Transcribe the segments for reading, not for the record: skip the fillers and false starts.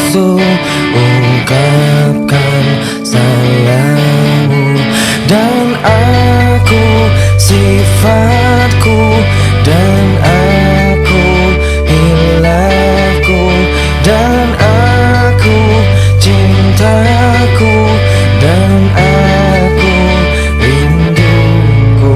nafsu ungkapkan salahmu. Dan aku sifatku, dan aku hilafku, dan aku cintaku, dan aku rinduku.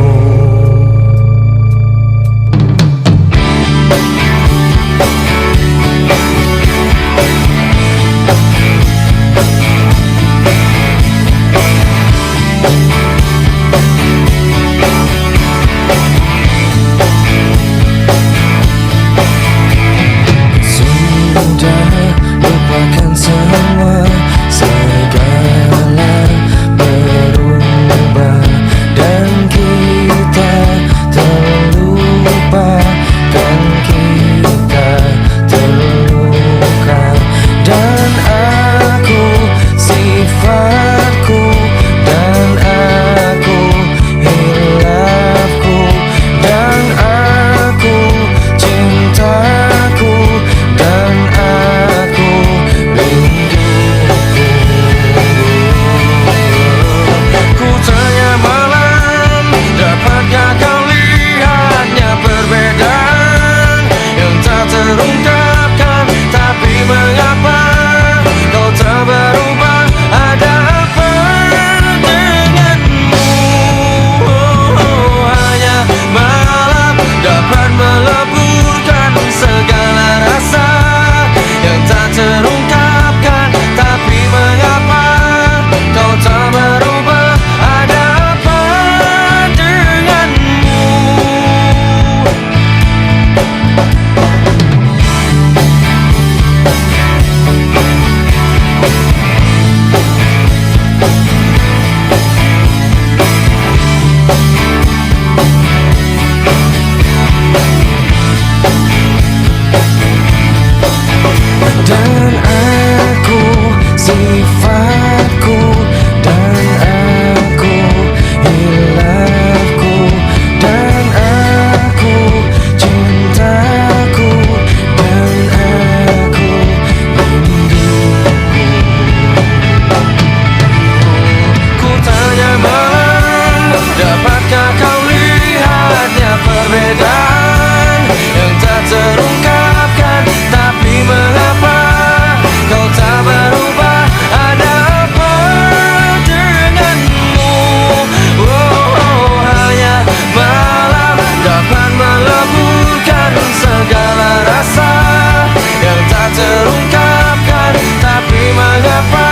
Sudah lupakan semua, segala berubah, dan kita terlupakan, kita terluka. Dan aku sifatku, dan aku hilafku, dan aku cintaku, dan aku rinduku. Ku tanya malam, dapatkah kau lihatnya perbedaan yang tak terungkapkan? Tapi mengapa kau tak berubah? Ada apa denganmu? Hanya malam dapat meleburkan segala rasa yang tak terungkapkan. Tapi mengapa kau tak berubah? Ada apa denganmu? Dan aku sifatku, dan aku hilafku, dan aku cintaku, dan aku rinduku. Ku tanya malam, dapatkah kau lihatnya perbedaan yang tak terungkapkan? Tapi mengapa kau tak berubah? Ada apa denganmu? Hanya malam dapat meleburkan segala rasa yang tak terungkapkan. Tapi mengapa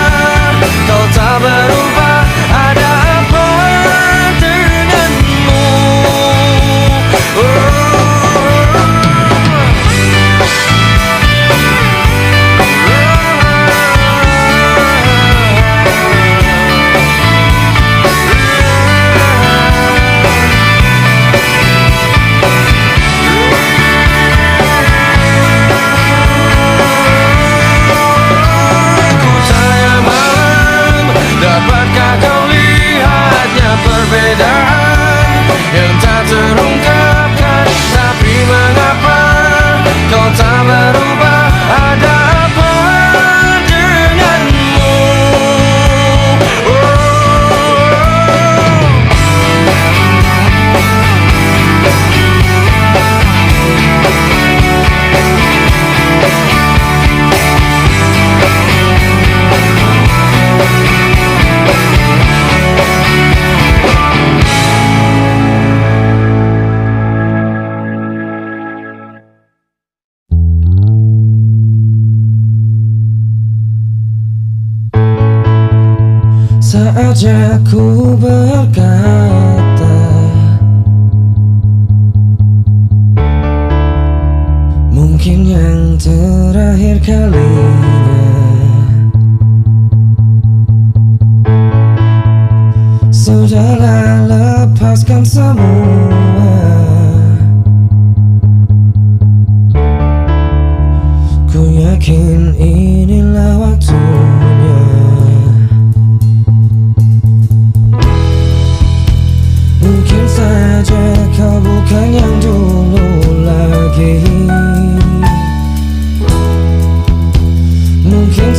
kau tak berubah? Ada apa denganmu? Dapatkah kau lihatnya perbedaan yang tak terungkapkan? Tapi mengapa kau tak berubah? Ada apa denganmu? Saatnya ku berkata, mungkin yang terakhir kalinya. Sudahlah, lepaskan semua. Ku yakin inilah waktunya. Mungkin saja kau bukan yang dulu lagi. Mungkin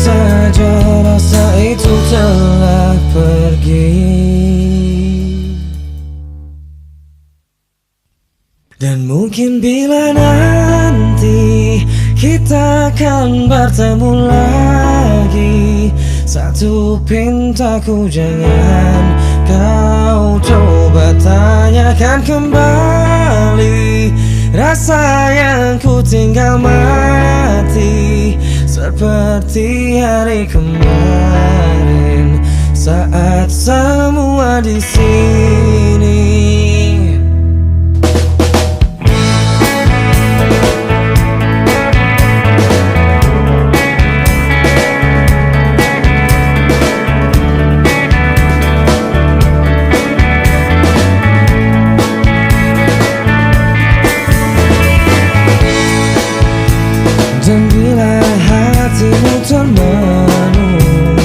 Dan mungkin bila nanti kita akan bertemu lagi, satu pintaku jangan kau coba tanyakan kembali. Rasa yang ku tinggal mati seperti hari kemarin saat semua di sini. Dan bila hatimu termenung,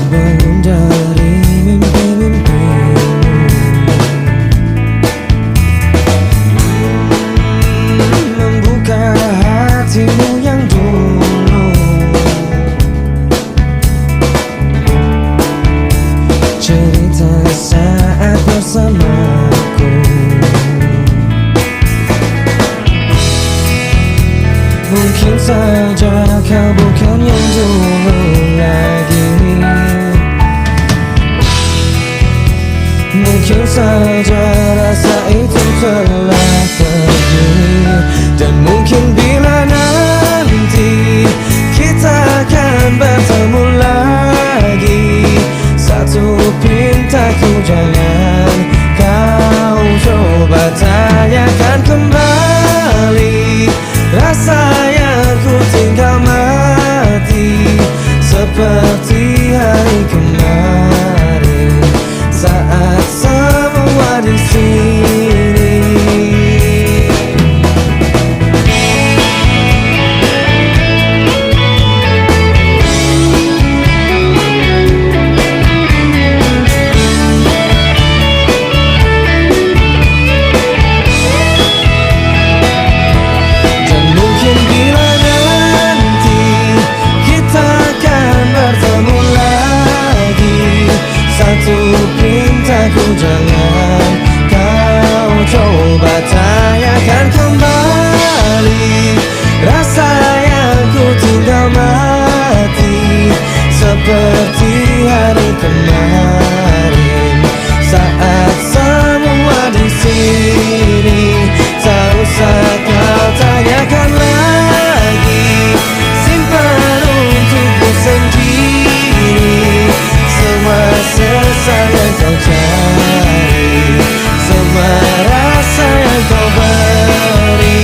bangun dari mimpi-mimpimu, membuka hatimu yang dulu, cerita saat bersamaku. Mungkin saja kau bukan yang dulu lagi. Mungkin saja rasa itu telah pergi. Dan mungkin bila nanti kita akan bertemu lagi, satu pintaku jangan kau coba tanyakan kembali. Rasa yang ku tinggal mati seperti hari kemarin saat semua di sini. Pintaku jangan kau coba tanyakan kembali. Rasa yang ku tinggal mati seperti hari kemarin saat semua di sini. Tak usah kau tanyakan lagi, simpan untukku sendiri semua sesal yang kau cari, semua rasa yang kau beri.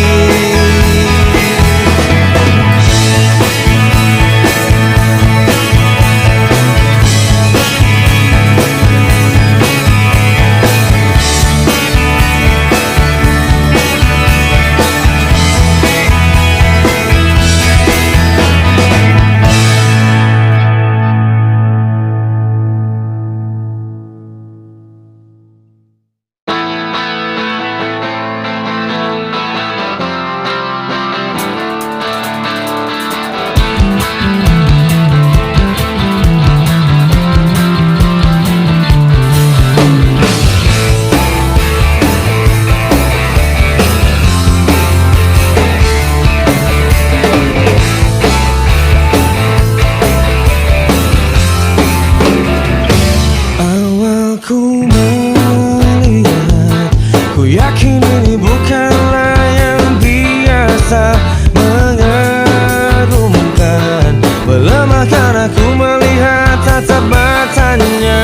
Yakin ini bukanlah yang biasa mengagumkan, melemahkan aku melihat tatap matanya.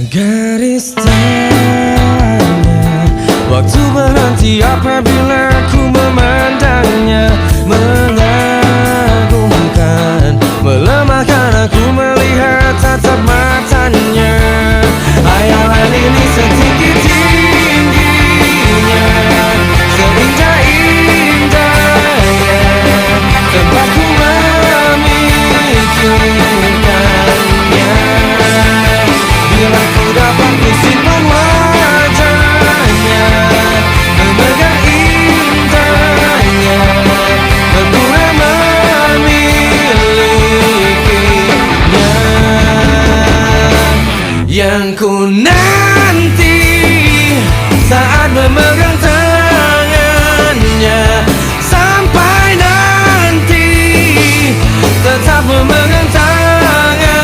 Garis tanya, waktu berhenti apabila ku memandangnya. Mengagumkan, melemahkan aku melihat tatap matanya. Hayalan ini setinggi-tingginya, seindah-indahnya, tempat ku memikirkannya. Bila ku dapat ku simpan wajahnya, memegang tangannya sampai nanti, tetap memegang tangannya.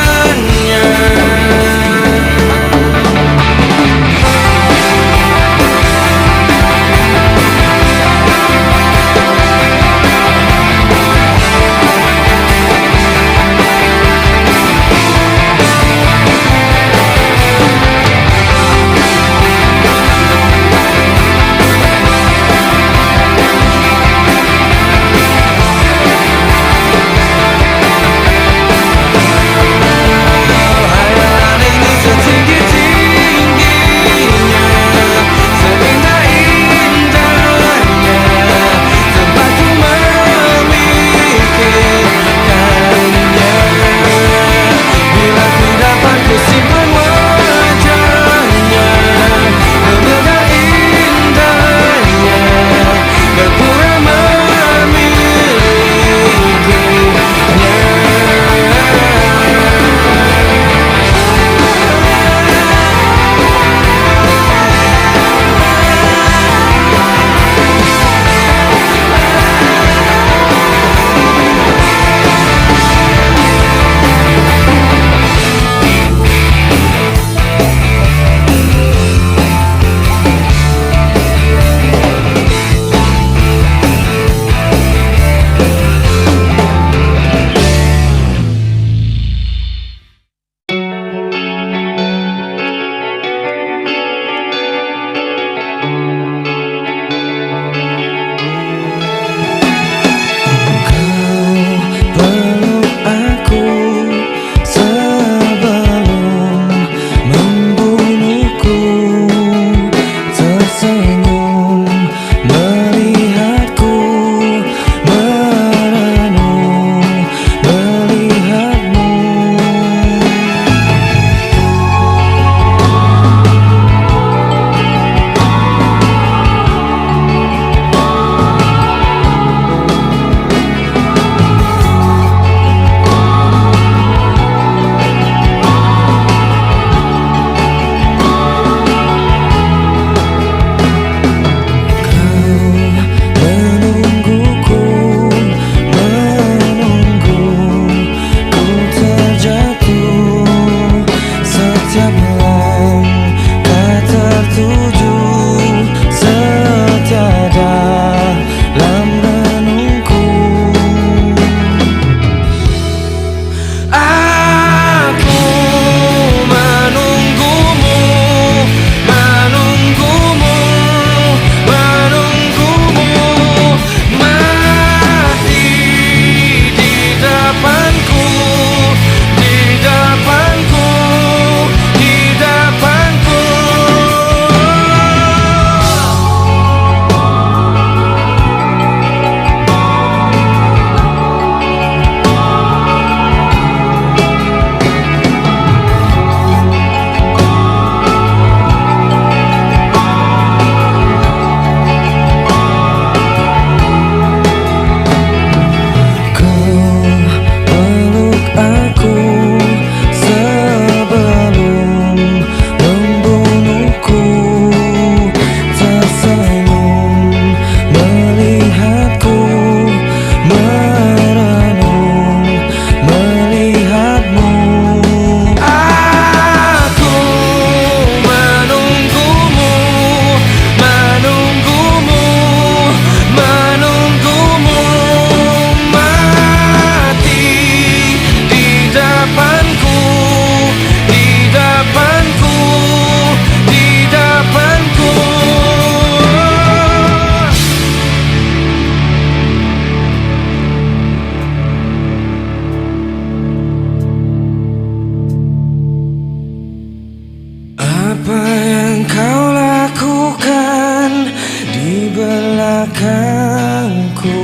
belakangku.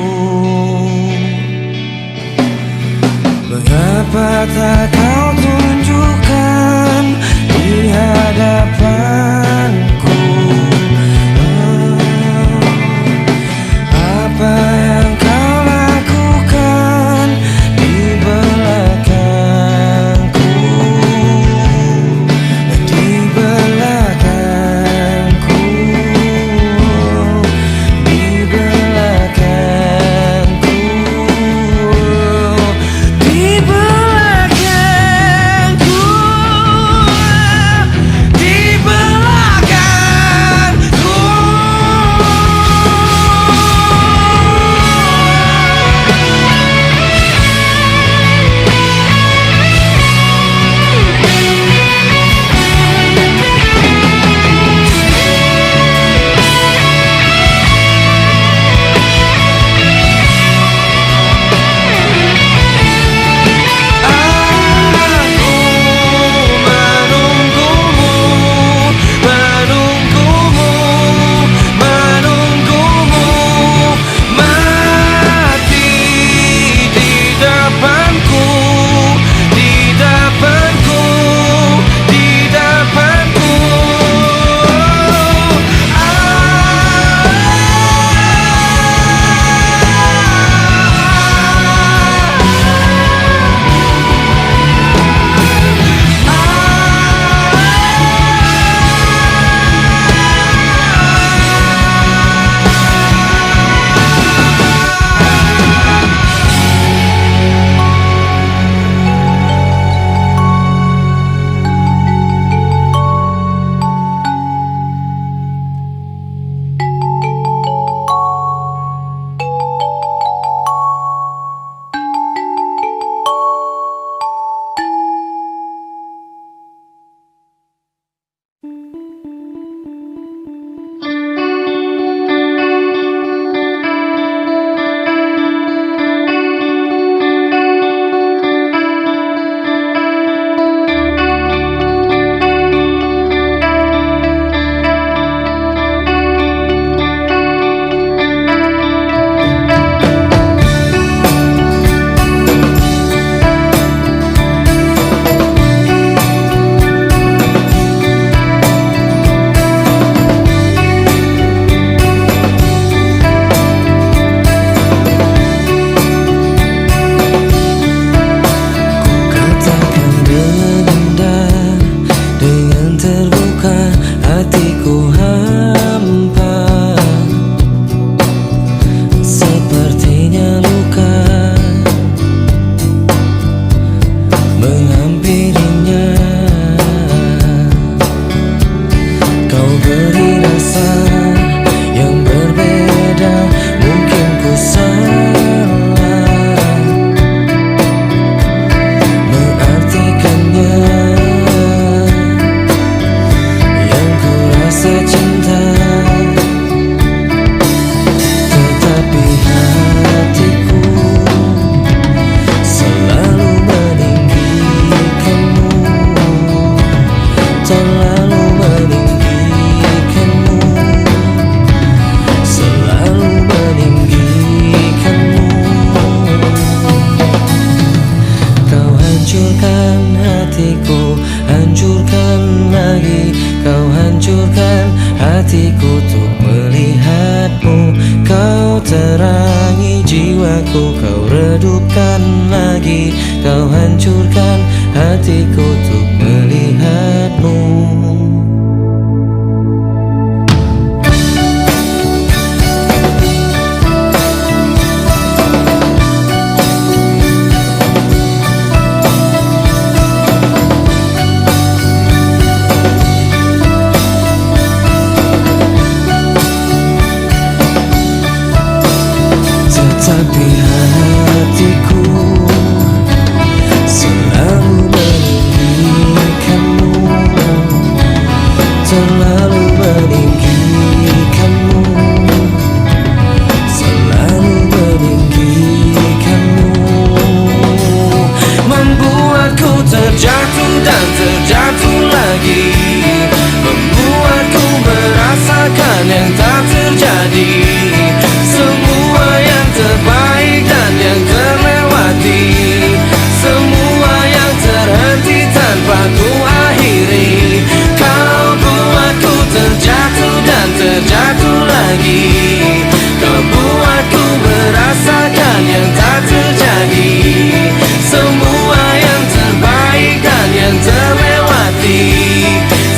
Mengapa tak kau tunjukkan di hadapanku? Apa yang kau lakukan di belakangku? Di belakangku. redupkan lagi. Kau hancurkan hatiku untuk melihatmu. Tapi hatiku selalu meninggikanmu, terlalu meninggikanmu, selalu meninggikanmu. Membuatku terjatuh dan terjatuh lagi, membuatku merasakan yang tak terjadi. Semua yang terbaik dan yang terlewati, semua yang terhenti tanpa ku akhiri. Kau buatku terjatuh dan terjatuh lagi, kau buatku merasakan yang tak terjadi. Semua yang terbaik dan yang terlewati,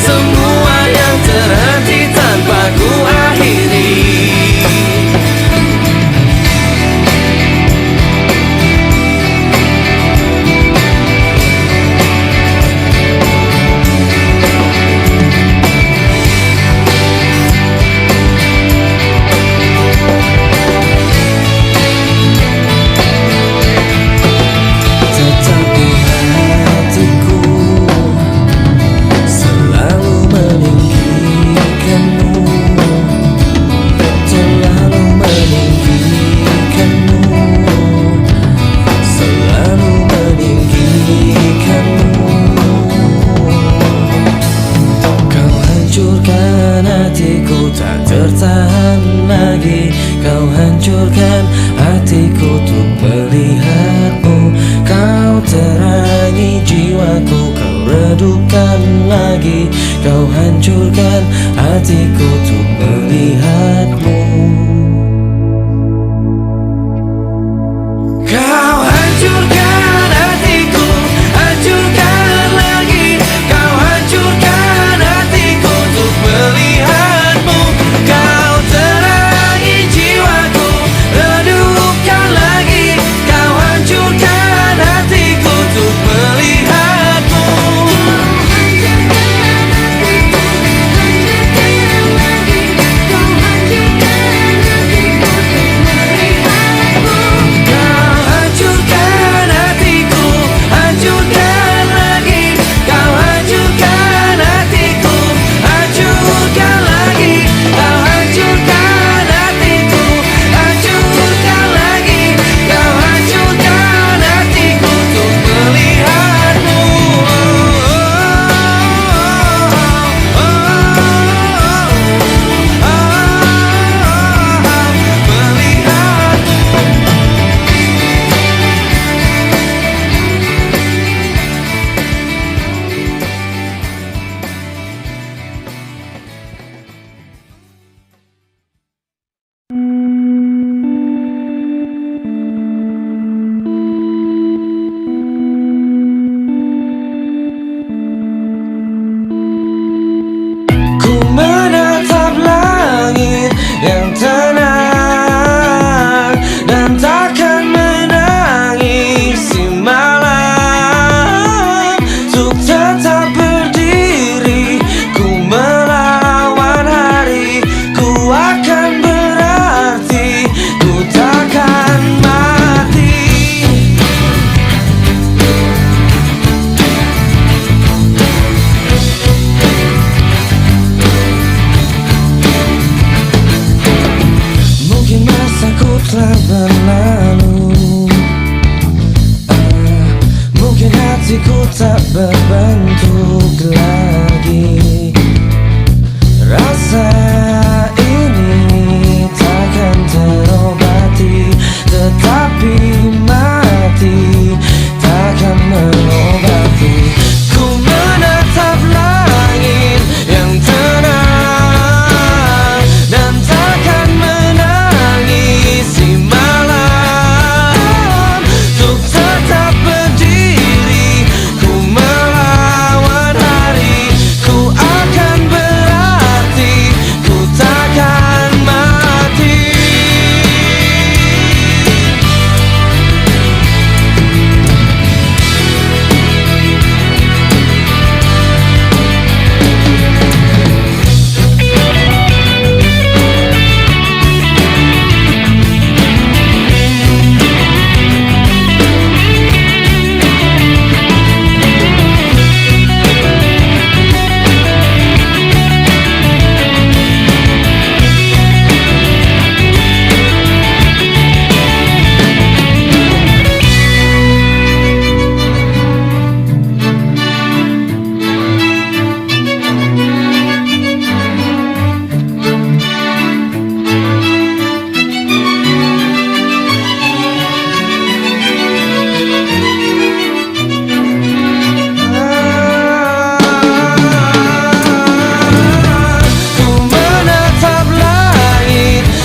semua yang terhenti tanpa ku akhiri. Tertahan lagi, kau hancurkan hatiku untuk melihatmu. Kau terangi jiwaku, kau redupkan lagi, kau hancurkan hatiku untuk melihatmu. Kau hancurkan hatiku, hancurkan lagi, kau hancurkan hatiku untuk melihatmu. Kau terangi jiwaku, redupkan lagi, kau hancurkan hatiku untuk melihatmu. Kau hancurkan hatiku, hancurkan lagi, kau hancurkan hatiku, hancurkan lagi. Kau hancurkan hatiku, hancurkan lagi, kau hancurkan hatiku untuk melihatmu. Ku menatap langit yang tenang dan takkan menangisi malam. Untuk tetap berdiri, ku melawan hari. Ku akan berarti, ku takkan mati. Mungkin masaku telah berlalu, mungkin hatiku tak berbentuk lagi. Rasa ini takkan terobati, tetapi mati takkan mengobati. Ku menatap langit yang tenang dan takkan menangisi malam.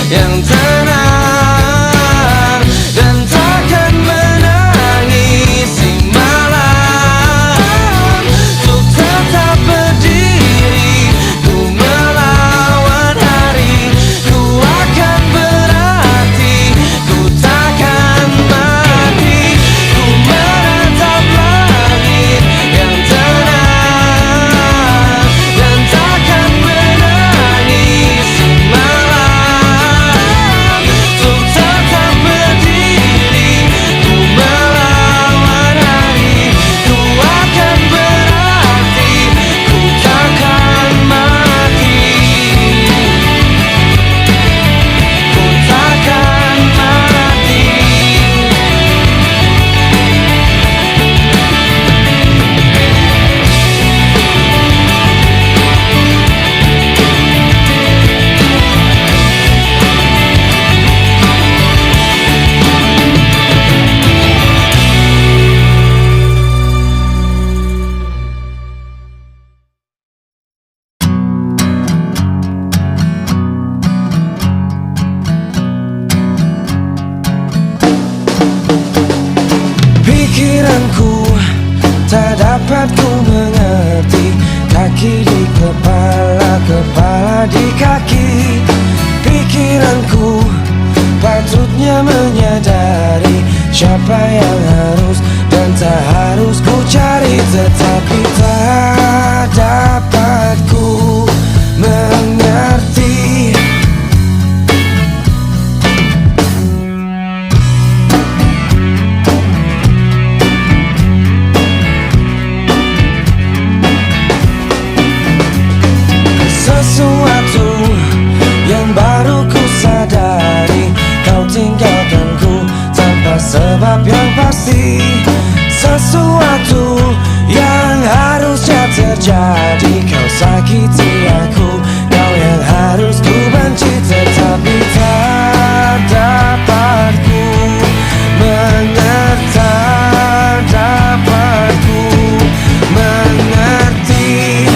yang tenang, dan takkan menangisi malam. Untuk tetap berdiri, ku melawan hari. Ku akan berarti, ku takkan mati. Ku menatap langit yang tenang, dan takkan menangisi malam. Untuk tetap berdiri, ku melawan hari. Ku akan berarti, ku takkan mati. Ku takkan mati. Pikiranku tak dapat ku mengerti. Kaki di kepala, kepala di kaki. Pikiranku patutnya menyadari siapa yang harus dan tak harus ku cari, tetapi tak dapat ku mengerti. Sesuatu yang baru ku sadari, kau tinggalkanku tanpa sebab yang pasti. Sesuatu yang harusnya terjadi, kau sakiti aku, kau yang harus ku benci, tetapi tak dapat ku mengerti, tak dapat ku mengerti.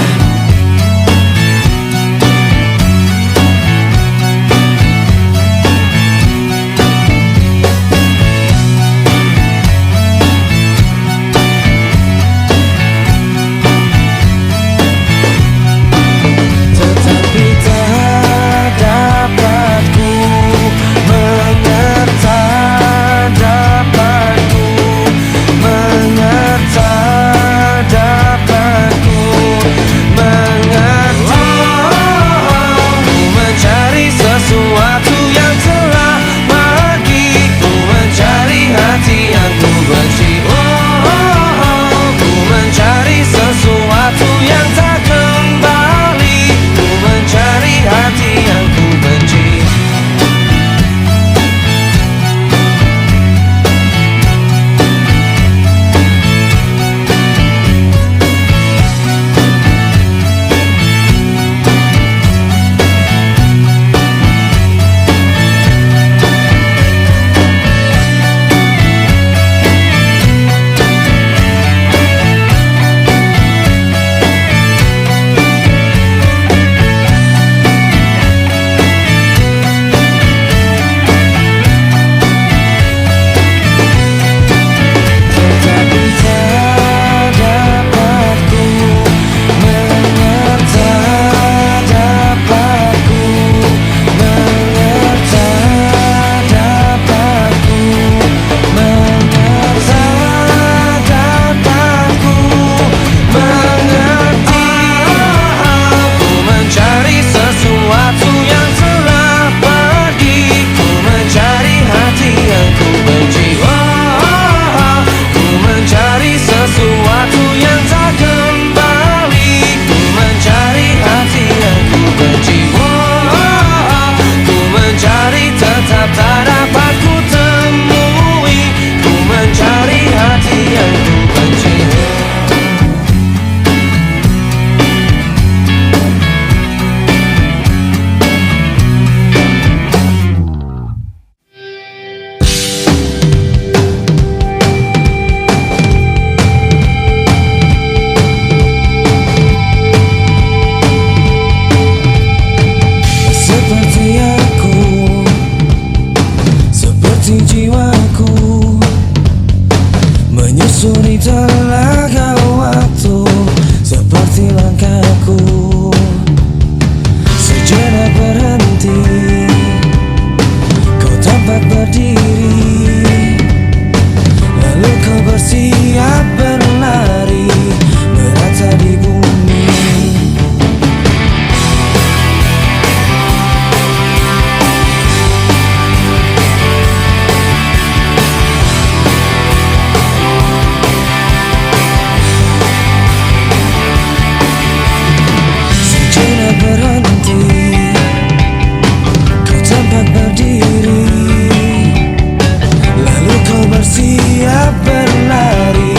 telaga waktu seperti langkahku sejenak berhenti. Kau tampak berdiri, lalu kau bersiap berlari merata di bumi. Sejenak berhenti, kau tampak berdiri, lalu kau bersiap berlari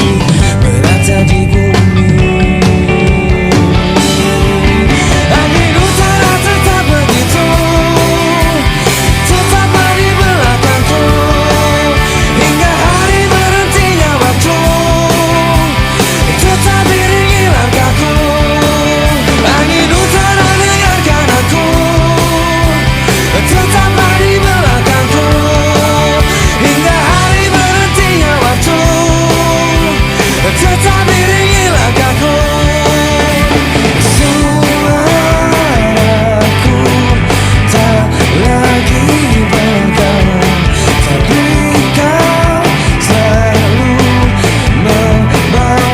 merata di bumi. Angin utara tetap begitu, tetaplah di belakangku hingga hari berhentinya waktu, tetap iringi langkahku. Angin utara dengarkan aku, tetaplah di belakangku hingga hari berhentinya waktu, tetap iringi langkahku. Suaraku tak lagi bergaung, tapi kau selalu membawaku.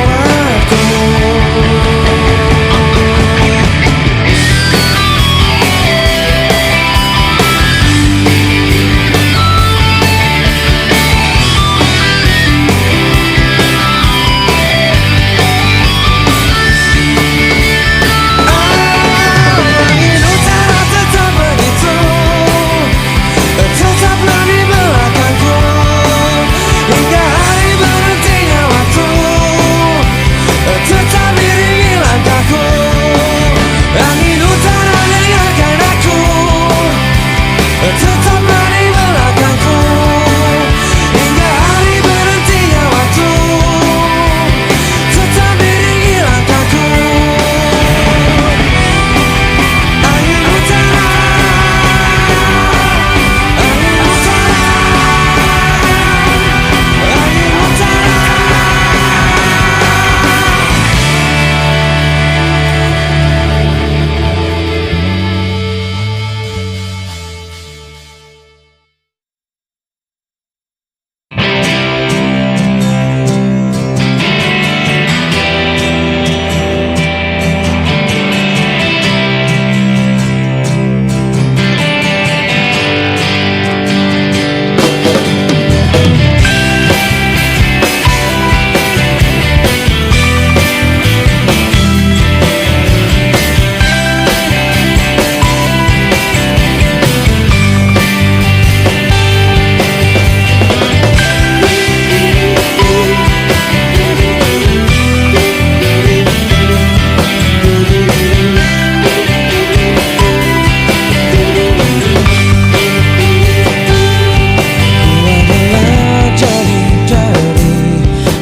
Angin utara tetap begitu, tetaplah di belakangku hingga hari berhentinya waktu, tetap iringi langkahku. Angin utara dengarkan aku, tetaplah di belakangku hingga hari berhentinya waktu, tetap iringi langkahku. Angin utara, angin utara, angin utara.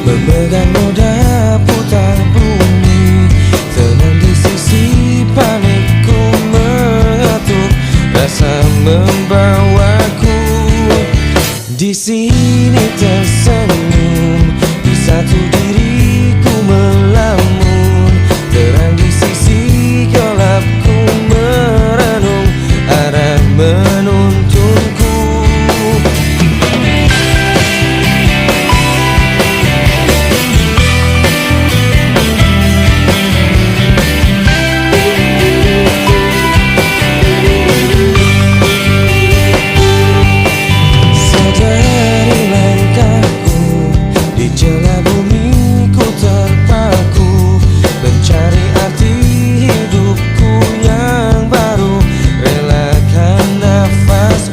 Memegang roda putar bumi, tenang di sisi panikku mengetuk rasa membawaku. Di sini tersenyum, di satu diriku melamun, terang di sisi gelapku merenung arah menuntunku. Sadari langkahku di celah bumi ku terpaku, mencari arti hidupku yang baru, relakan nafas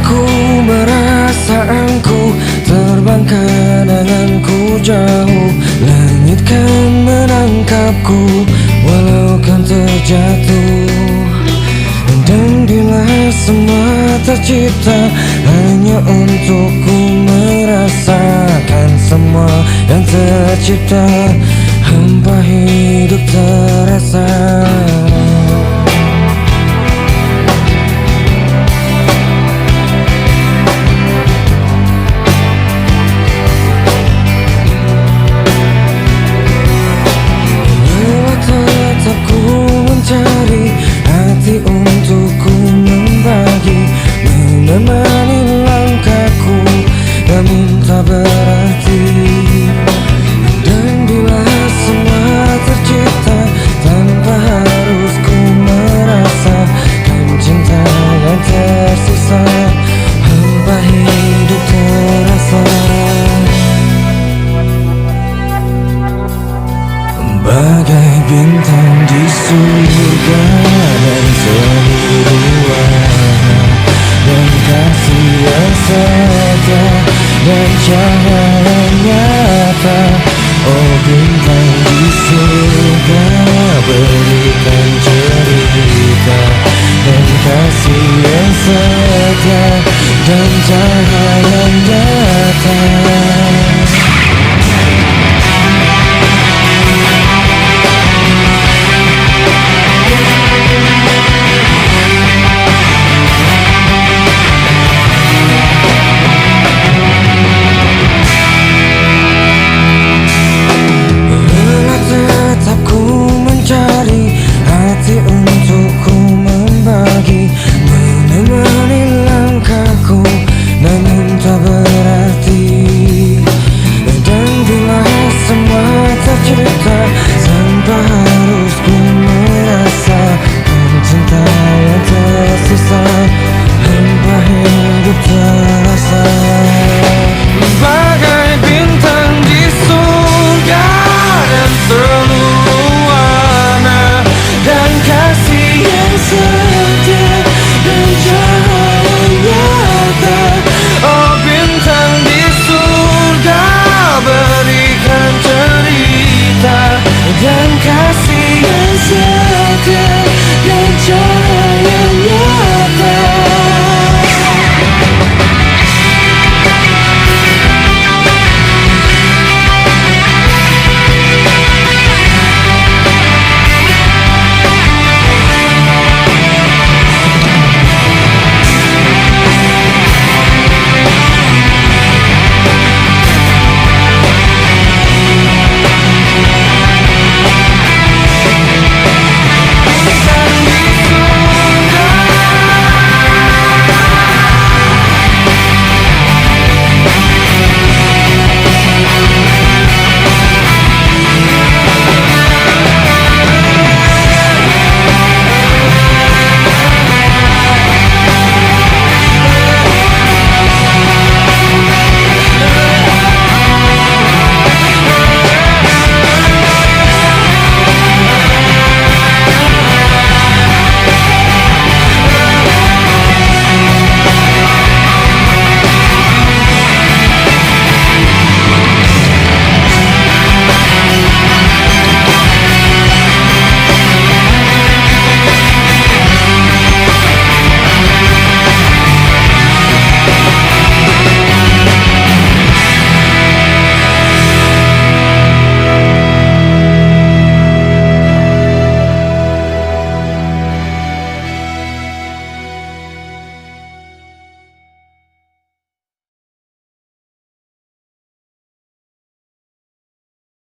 Ku merasa engkau terbang kenanganku jauh. Langit kan menangkapku walau kan terjatuh. Dan bila semua tercipta hanya untukku merasakan semua yang tercipta, hampa hidup terasa. Mencari hati untukku membagi, menemani langkahku, namun tak berarti. Dan bila semua tercipta tanpa harus ku merasakan cinta yang tersisa, hampa hidup terasa. Bagai bintang di surga dan seluruh warna, dan kasih yang setia dan cahaya nyata. Oh bintang di surga, berikan cerita dan kasih yang setia dan cahaya